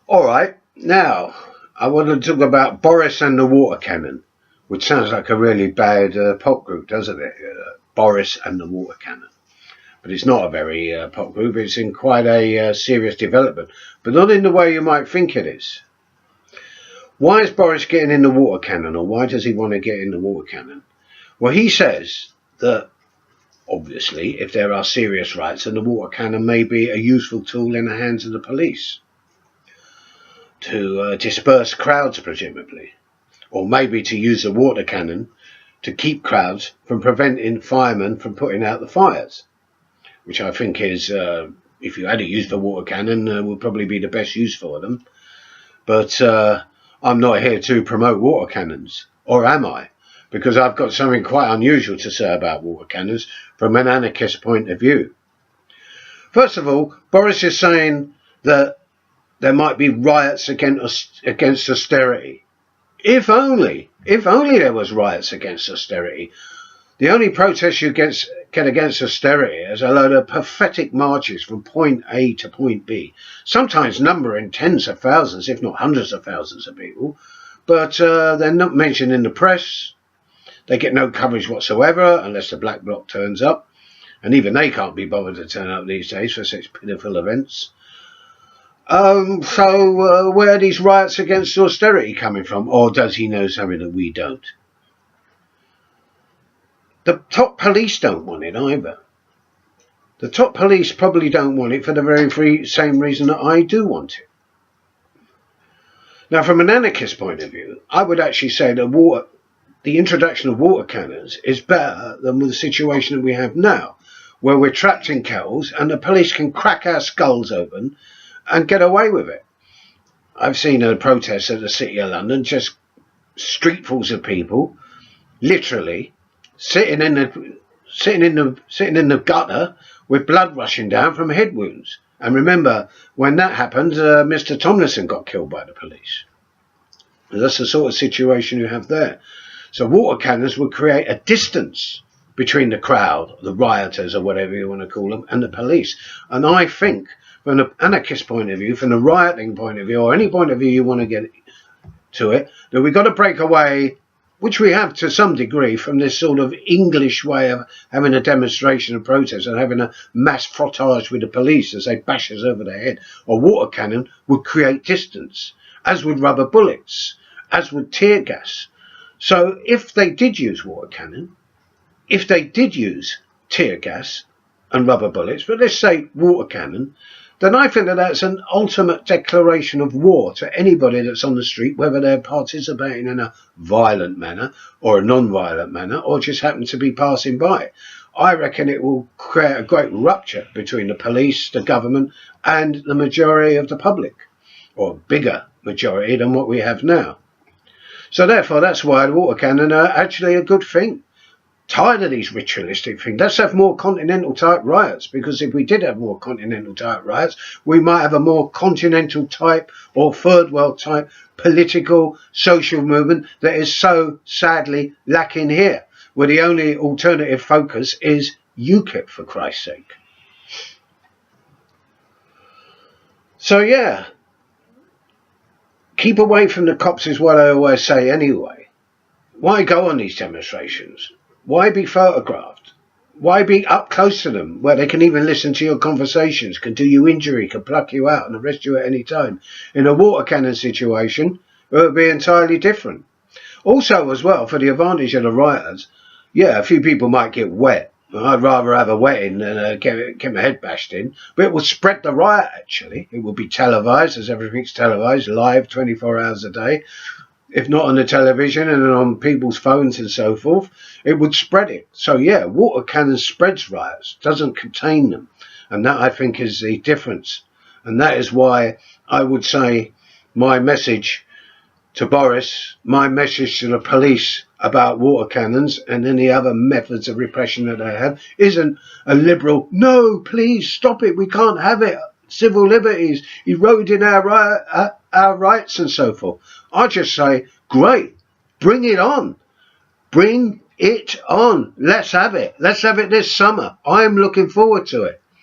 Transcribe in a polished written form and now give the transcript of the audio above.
All right, now I want to talk about Boris and the water cannon, which sounds like a really bad pop group, doesn't it? Boris and the water cannon. But it's not a very pop group. It's in quite a serious development, but not in the way you might think it is. Why is Boris getting in the water cannon, or why does he want to get in the water cannon? Well, he says that, obviously, if there are serious riots, then the water cannon may be a useful tool in the hands of the police to disperse crowds, presumably, or maybe to use the water cannon to keep crowds from preventing firemen from putting out the fires, which I think is, if you had to use the water cannon, would probably be the best use for them. But I'm not here to promote water cannons, or am I? Because I've got something quite unusual to say about water cannons from an anarchist point of view. First of all, Boris is saying that there might be riots against austerity. If only there was riots against austerity. The only protest you get against austerity is a load of pathetic marches from point A to point B, sometimes numbering tens of thousands, if not hundreds of thousands of people, but they're not mentioned in the press. They get no coverage whatsoever unless the black bloc turns up, and even they can't be bothered to turn up these days for such pitiful events. So where are these riots against austerity coming from? Or does he know something that we don't? The top police don't want it either. The top police probably don't want it for the very same reason that I do want it. Now, from an anarchist point of view, I would actually say that the introduction of water cannons is better than the situation that we have now, where we're trapped in kettles and the police can crack our skulls open and get away with it. I've seen a protest at the City of London, just streetfuls of people, literally sitting in the gutter with blood rushing down from head wounds. And remember, when that happened, Mr. Tomlinson got killed by the police. And that's the sort of situation you have there. So water cannons would create a distance between the crowd, the rioters or whatever you want to call them, and the police. And I think, from an anarchist point of view, from the rioting point of view, or any point of view you want to get to it, that we've got to break away, which we have to some degree, from this sort of English way of having a demonstration and protest and having a mass frottage with the police as they bash us over the head. A water cannon would create distance, as would rubber bullets, as would tear gas. So if they did use water cannon, if they did use tear gas and rubber bullets, but let's say water cannon, then I think that that's an ultimate declaration of war to anybody that's on the street, whether they're participating in a violent manner or a non-violent manner, or just happen to be passing by. I reckon it will create a great rupture between the police, the government, and the majority of the public, or a bigger majority than what we have now. So therefore, that's why the water cannon are actually a good thing. Tired of these ritualistic things. Let's have more continental type riots, because if we did have more continental type riots, we might have a more continental type or third world type political social movement that is so sadly lacking here, where the only alternative focus is UKIP, for Christ's sake. So yeah, keep away from the cops is what I always say anyway. Why go on these demonstrations? Why be photographed? Why be up close to them, where they can even listen to your conversations, can do you injury, can pluck you out and arrest you at any time? In a water cannon situation, it would be entirely different. Also, as well, for the advantage of the rioters, yeah, a few people might get wet. I'd rather have a wetting than get my head bashed in. But it would spread the riot, actually. It would be televised, as everything's televised, live 24 hours a day. If not on the television and on people's phones and so forth, it would spread it. So yeah, water cannon spreads riots, doesn't contain them. And that, I think, is the difference. And that is why I would say my message to Boris, my message to the police about water cannons and any other methods of repression that they have, isn't a liberal, no, please stop it, we can't have it, civil liberties, eroding our rights and so forth. I just say, great, bring it on. Bring it on. Let's have it. Let's have it this summer. I am looking forward to it.